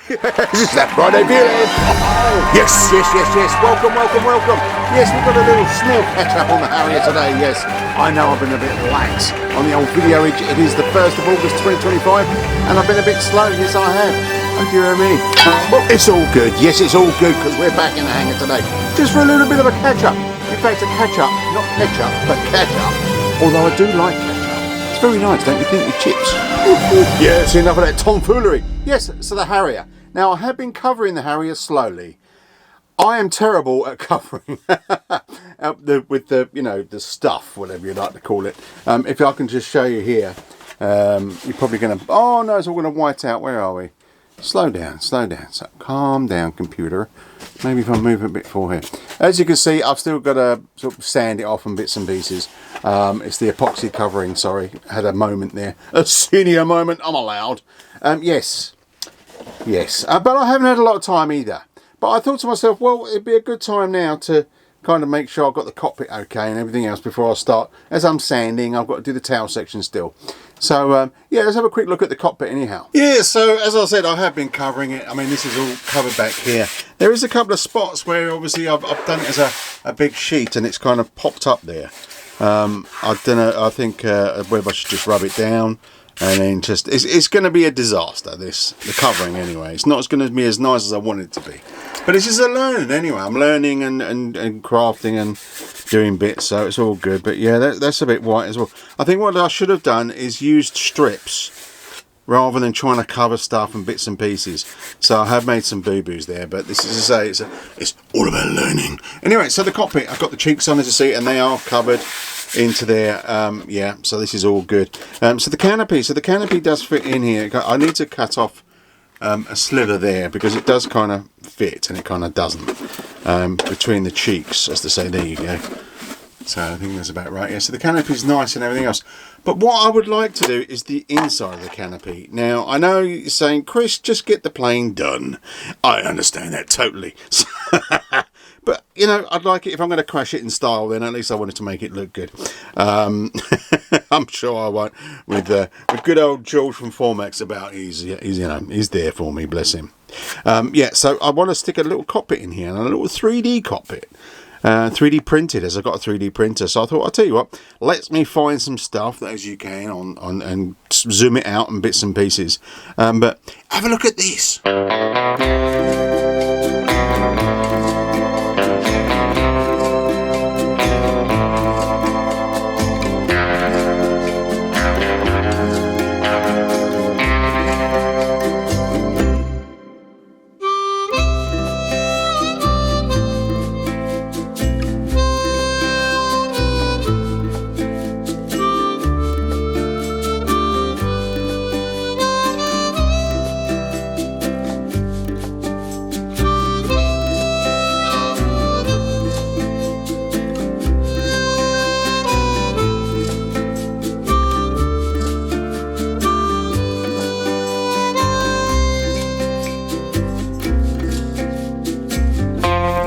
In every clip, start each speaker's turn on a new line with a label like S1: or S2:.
S1: This is That Friday Feeling. Oh, yes. Welcome. Yes, we've got a little small catch-up on the Harrier today. Yes, I know I've been a bit lax on the old video. It is the 1st of August 2025, and I've been a bit slow. Yes, I have. Oh, dear me. Well, it's all good. Yes, it's all good because we're back in the hangar today. Just for a little bit of a catch-up. In fact, a catch-up, not ketchup, but catch-up. Although I do like ketchup. It's very nice, don't you think, with chips? Yes, enough of that tomfoolery. Yes, so the Harrier. Now, I have been covering the Harrier slowly. I am terrible at covering with the stuff, whatever you like to call it. If I can just show you here, you're probably going to... Oh, no, it's all going to white out. Where are we? Slow down. So calm down, computer. Maybe if I move a bit forward here. As you can see, I've still got to sort of sand it off in bits and pieces. It's the epoxy covering, sorry. I had a moment there. A senior moment, I'm allowed. Yes. But I haven't had a lot of time either. But I thought to myself, well, it'd be a good time now to kind of make sure I've got the cockpit okay and everything else before I start. As I'm sanding, I've got to do the tail section still. So, yeah, let's have a quick look at the cockpit anyhow. Yeah, so as I said, I have been covering it. I mean, this is all covered back here. There is a couple of spots where obviously I've done it as a big sheet and it's kind of popped up there. I don't know, I think whether I should just rub it down and then just... It's going to be a disaster, the covering anyway. It's not going to be as nice as I want it to be. But it's just a learning anyway. I'm learning and crafting and doing bits, so it's all good. But yeah, that's a bit white as well. I think what I should have done is used strips rather than trying to cover stuff and bits and pieces. So I have made some boo-boos there, but this is to say, it's all about learning. Anyway, so the cockpit, I've got the cheeks on as you see, and they are covered into there. Yeah, so this is all good. So the canopy does fit in here. I need to cut off a slither there because it does kind of fit and it kind of doesn't between the cheeks, as to say. There you go. So I think that's about right. Yeah, so the canopy is nice and everything else, but what I would like to do is the inside of the canopy. Now I know you're saying, Chris, just get the plane done. I understand that totally. But you know, I'd like it, if I'm going to crash it in style, then at least I wanted to make it look good. I'm sure I won't. With good old George from Formax about, he's there for me, bless him. Yeah, so I want to stick a little cockpit in here, and a little 3D cockpit. 3D printed, as I've got a 3D printer. So I thought, I'll tell you what, let me find some stuff that as you can on and zoom it out in bits and pieces. But have a look at this.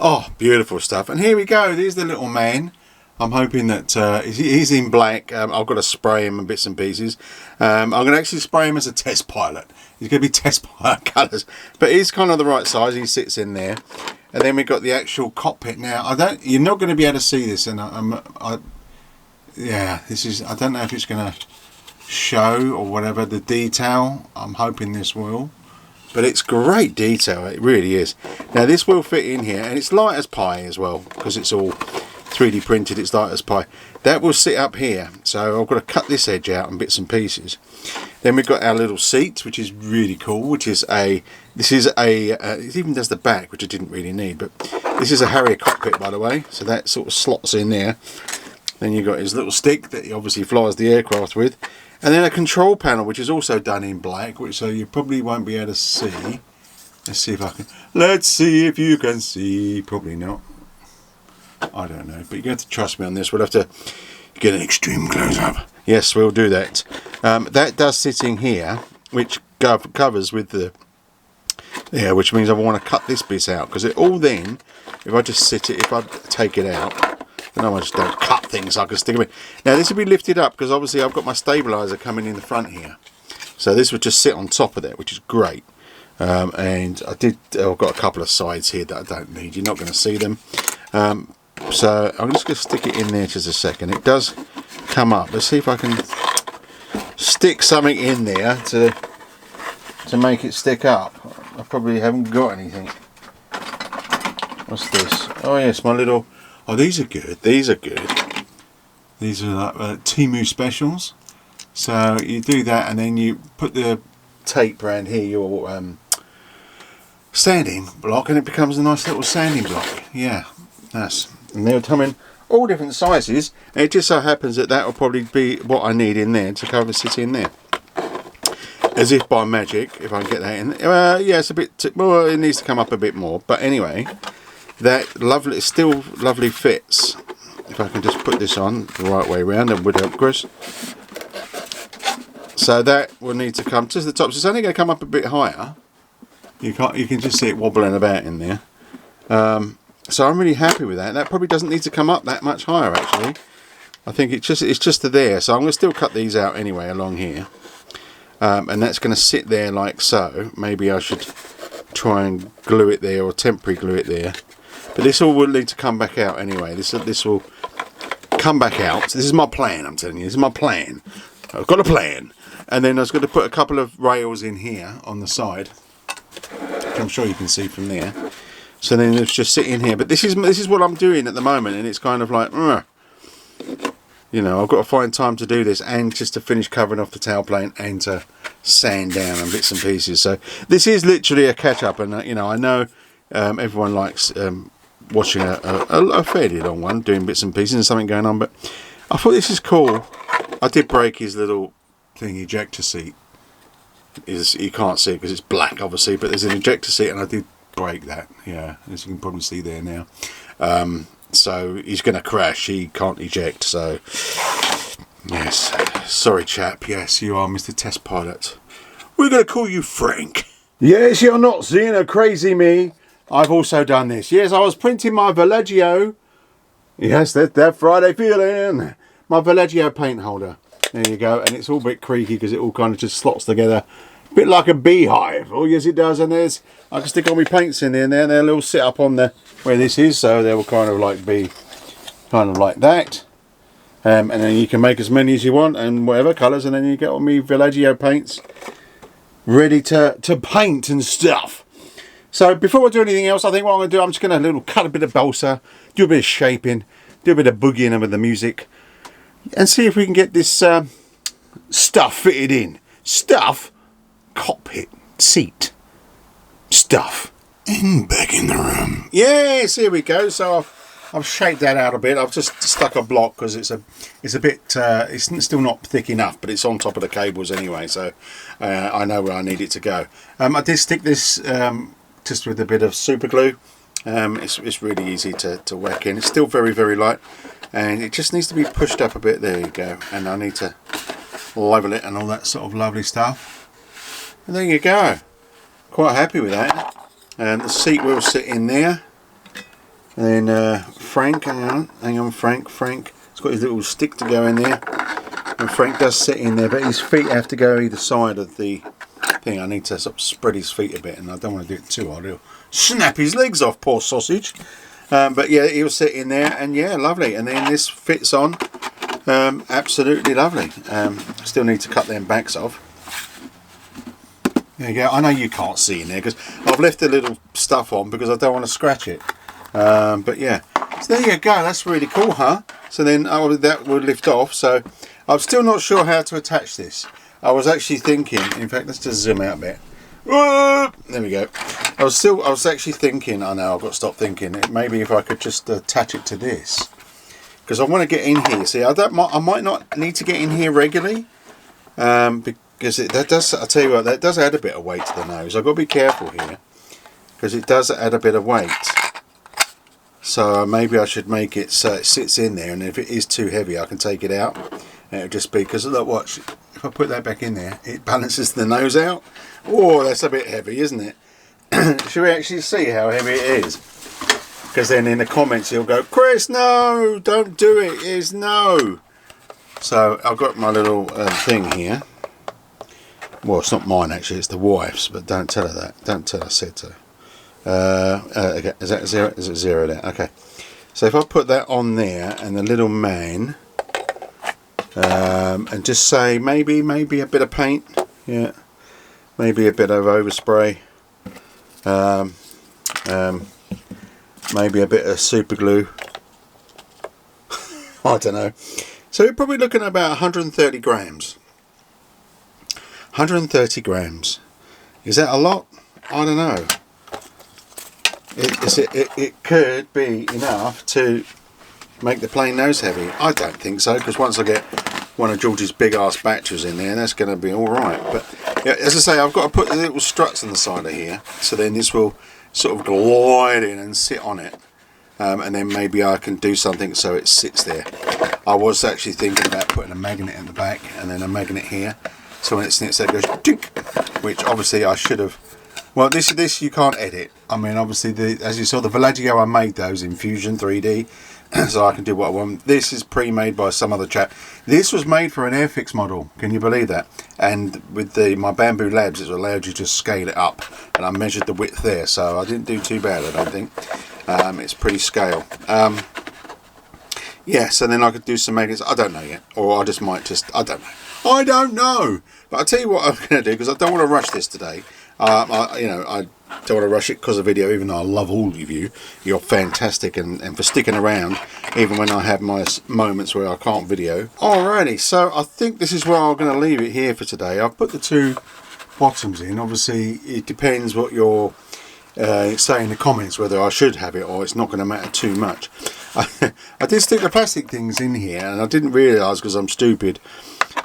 S1: Oh, beautiful stuff. And here we go. There's the little man. I'm hoping that he's in black. I've got to spray him in bits and pieces. I'm going to actually spray him as a test pilot. He's going to be test pilot colours. But he's kind of the right size. He sits in there. And then we've got the actual cockpit. Now, you're not going to be able to see this. And yeah, this is... I don't know if it's going to show or whatever, the detail. I'm hoping this will. But it's great detail, it really is. Now this will fit in here, and it's light as pie as well, because it's all 3D printed, it's light as pie. That will sit up here, so I've got to cut this edge out in bits and pieces. Then we've got our little seat, which is really cool, which is it even does the back, which I didn't really need, but this is a Harrier cockpit, by the way, so that sort of slots in there. Then you've got his little stick that he obviously flies the aircraft with. And then a control panel, which is also done in black, which so you probably won't be able to see. Let's see if I can. Let's see if you can see. Probably not. I don't know, but you're going to have to trust me on this. We'll have to get an extreme close-up. Yes, we'll do that. That does sit in here, which covers with the... Yeah, which means I want to cut this bit out, because it all then, if I just if I take it out, then I just don't cut things, so I can stick them in. Now this will be lifted up, because obviously I've got my stabiliser coming in the front here. So this would just sit on top of that, which is great. and I've got a couple of sides here that I don't need. You're not going to see them. So I'm just going to stick it in there just a second. It does come up. Let's see if I can stick something in there to make it stick up. I probably haven't got anything. What's this? Oh yes, my little... Oh, these are good. These are good. These are like Temu specials. So you do that, and then you put the tape around here, your sanding block, and it becomes a nice little sanding block. Yeah, and they'll come in all different sizes. And it just so happens that will probably be what I need in there to cover sit in there. As if by magic, if I can get that in. Yeah, it's a bit. Well, it needs to come up a bit more. But anyway, that lovely, still lovely fits. If I can just put this on the right way around, that would help, Chris. So that will need to come to the top. So it's only going to come up a bit higher. You can just see it wobbling about in there. So I'm really happy with that. That probably doesn't need to come up that much higher, actually. I think it's just to there. So I'm going to still cut these out anyway along here. And that's going to sit there like so. Maybe I should try and glue it there, or temporary glue it there. But this all will need to come back out anyway. This will come back out. So this is my plan, I'm telling you. This is my plan. I've got a plan. And then I was going to put a couple of rails in here on the side, which I'm sure you can see from there. So then it's just sit in here. But this is what I'm doing at the moment, and it's kind of like, you know, I've got to find time to do this, and just to finish covering off the tailplane and to sand down and bits and pieces. So this is literally a catch-up, and you know, I know everyone likes watching a fairly long one, doing bits and pieces and something going on, but I thought this is cool. I did break his little thing ejector seat. You can't see it because it's black, obviously, but there's an ejector seat, and I did break that. Yeah, as you can probably see there now. So he's going to crash. He can't eject. So yes, sorry, chap. Yes, you are Mr. Test Pilot. We're going to call you Frank. Yes, you're not seeing a crazy me. I've also done this. Yes, I was printing my Vallejo. Yes, that Friday feeling. My Vallejo paint holder. There you go. And it's all a bit creaky because it all kind of just slots together. A bit like a beehive. Oh, yes, it does. And I can stick all my paints in there, and they'll all sit up on where this is. So they will kind of like be kind of like that. And then you can make as many as you want and whatever colours. And then you get all my Vallejo paints ready to paint and stuff. So before I do anything else, I think what I'm going to do, I'm just going to cut a bit of balsa, do a bit of shaping, do a bit of boogieing with the music, and see if we can get this stuff fitted in. Stuff? Cockpit, seat, stuff. And back in the room. Yes, here we go. So I've shaped that out a bit. I've just stuck a block because it's a bit, it's still not thick enough, but it's on top of the cables anyway, so I know where I need it to go. I did stick this just with a bit of super glue. It's really easy to whack in. It's still very, very light, and it just needs to be pushed up a bit. There you go. And I need to level it and all that sort of lovely stuff. And there you go. Quite happy with that. And the seat will sit in there. And then Frank, hang on, Frank's got his little stick to go in there. And Frank does sit in there, but his feet have to go either side of the thing. I need to sort of spread his feet a bit, and I don't want to do it too hard. He'll snap his legs off, poor sausage. But yeah, he'll sit in there, and yeah, lovely. And then this fits on, absolutely lovely. Still need to cut them backs off. There you go. I know you can't see in there because I've left a little stuff on because I don't want to scratch it. But yeah, so there you go. That's really cool, huh? So then that will lift off. So I'm still not sure how to attach this. I was actually thinking, in fact, let's just zoom out a bit. There we go. I was actually thinking, I know I've got to stop thinking, maybe if I could just attach it to this, because I want to get in here. See, I might not need to get in here regularly, because that does, I tell you what, that does add a bit of weight to the nose. I've got to be careful here, because it does add a bit of weight. So maybe I should make it so it sits in there, and if it is too heavy I can take it out, and it'll just be, because look, watch, if I put that back in there, it balances the nose out. Oh, that's a bit heavy, isn't it? Should we actually see how heavy it is? Because then in the comments you'll go, Chris, no, don't do it, no. So I've got my little thing here. Well, it's not mine actually, it's the wife's, but don't tell her that. Don't tell her I said so. Okay, is that 0? Is it 0 there? Okay. So if I put that on there and the little man, and just say maybe a bit of paint, yeah, maybe a bit of overspray, maybe a bit of super glue. I don't know. So you're probably looking at about 130 grams. 130 grams. Is that a lot? I don't know. It could be enough to make the plain nose heavy. I don't think so, because once I get one of George's big ass batches in there, that's going to be alright. But yeah, as I say, I've got to put the little struts on the side of here, so then this will sort of glide in and sit on it. And then maybe I can do something so it sits there. I was actually thinking about putting a magnet in the back and then a magnet here, so when it sits there it goes dink, which obviously I should have. Well, this you can't edit. I mean, obviously, as you saw, the Villaggio, I made those in Fusion 3D, so I can do what I want. This is pre-made by some other chap. This was made for an Airfix model. Can you believe that? And with my Bamboo Labs, it allowed you to scale it up, and I measured the width there, so I didn't do too bad, I don't think. It's pretty scale. Yeah, so then I could do some magnets. I don't know yet, or I just might I don't know. I don't know. But I'll tell you what I'm going to do, because I don't want to rush this today. I don't want to rush it because of video, even though I love all of you. You're fantastic, and for sticking around, even when I have my moments where I can't video. Alrighty, so I think this is where I'm going to leave it here for today. I've put the two bottoms in. Obviously, it depends what you're say in the comments, whether I should have it or it's not going to matter too much. I did stick the plastic things in here, and I didn't realise, because I'm stupid,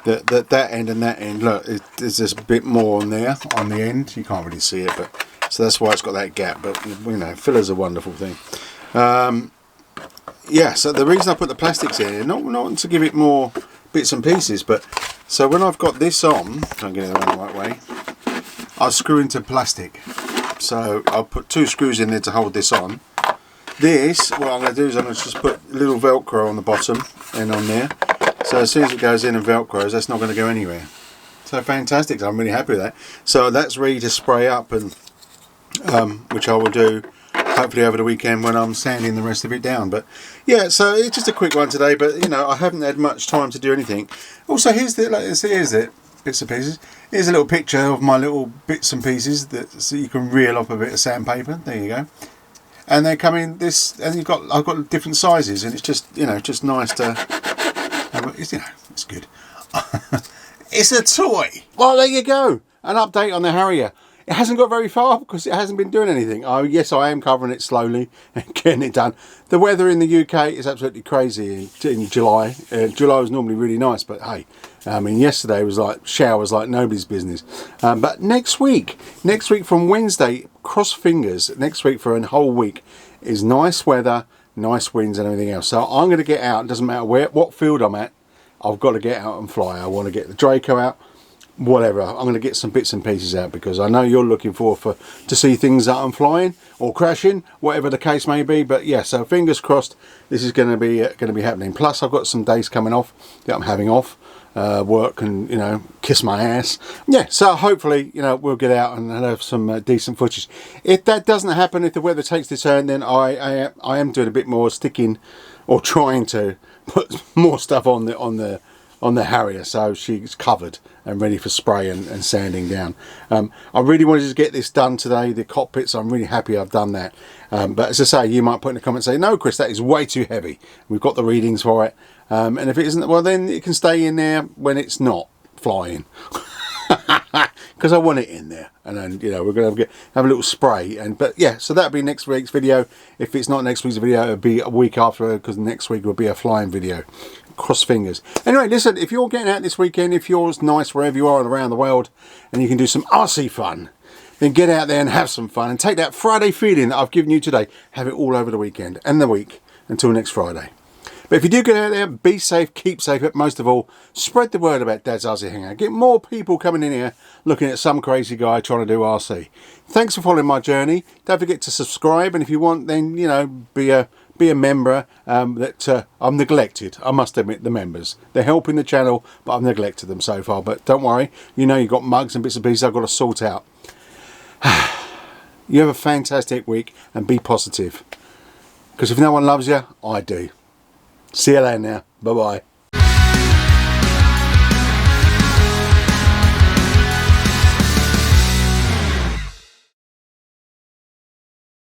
S1: that end and that end, look, there's just a bit more on there on the end. You can't really see it, but so that's why it's got that gap. But you know, filler's a wonderful thing. Yeah, so the reason I put the plastics in, not to give it more bits and pieces, but so when I've got this on, don't get it the right way, I'll screw into plastic. So I'll put two screws in there to hold this on. This, what I'm going to do is I'm going to just put a little Velcro on the bottom and on there. So as soon as it goes in and Velcros, that's not going to go anywhere. So fantastic, I'm really happy with that. So that's ready to spray up, and which I will do hopefully over the weekend when I'm sanding the rest of it down. But yeah, so it's just a quick one today, but you know, I haven't had much time to do anything. Also, here's it, bits and pieces. Here's a little picture of my little bits and pieces so you can reel off a bit of sandpaper. There you go. And they come in this, and I've got different sizes, and it's just, you know, just nice to have, you know, it's good. It's a toy. Well, there you go. An update on the Harrier. It hasn't got very far because it hasn't been doing anything. Oh, yes, I am covering it slowly and getting it done. The weather in the UK is absolutely crazy in July. July was normally really nice, but hey, I mean, yesterday was like showers like nobody's business. But next week from Wednesday, cross fingers, next week for a whole week is nice weather, nice winds and everything else. So I'm going to get out. It doesn't matter what field I'm at. I've got to get out and fly. I want to get the Draco out. Whatever, I'm going to get some bits and pieces out, because I know you're looking to see things that I'm flying or crashing, whatever the case may be. But yeah, so fingers crossed, this is going to be happening. Plus, I've got some days coming off that I'm having off work, and you know, kiss my ass. Yeah, so hopefully, you know, we'll get out and have some decent footage. If that doesn't happen, if the weather takes the turn, then I am doing a bit more sticking, or trying to put more stuff on the Harrier, so she's covered and ready for spray and sanding down. I really wanted to get this done today, the cockpits. I'm really happy I've done that. But as I say, you might put in a comment and say, no, Chris, that is way too heavy. We've got the readings for it. And if it isn't, well, then it can stay in there when it's not flying. Because I want it in there, and then, you know, we're going to have a little spray. But yeah, so that'll be next week's video. If it's not next week's video, it'll be a week after, because next week will be a flying video. Cross fingers. Anyway, listen, if you're getting out this weekend, if you're nice wherever you are around the world, and you can do some RC fun, then get out there and have some fun, and take that Friday feeling that I've given you today, have it all over the weekend and the week until next Friday. But if you do get out there, be safe, keep safe, but most of all, spread the word about Dad's RC Hangout. Get more people coming in here looking at some crazy guy trying to do RC. Thanks for following my journey. Don't forget to subscribe, and if you want, then, you know, be be a member that I'm neglected. I must admit, the members. They're helping the channel, but I've neglected them so far. But don't worry, you know you've got mugs and bits and pieces I've got to sort out. You have a fantastic week and be positive. Because if no one loves you, I do. See you later now. Bye-bye.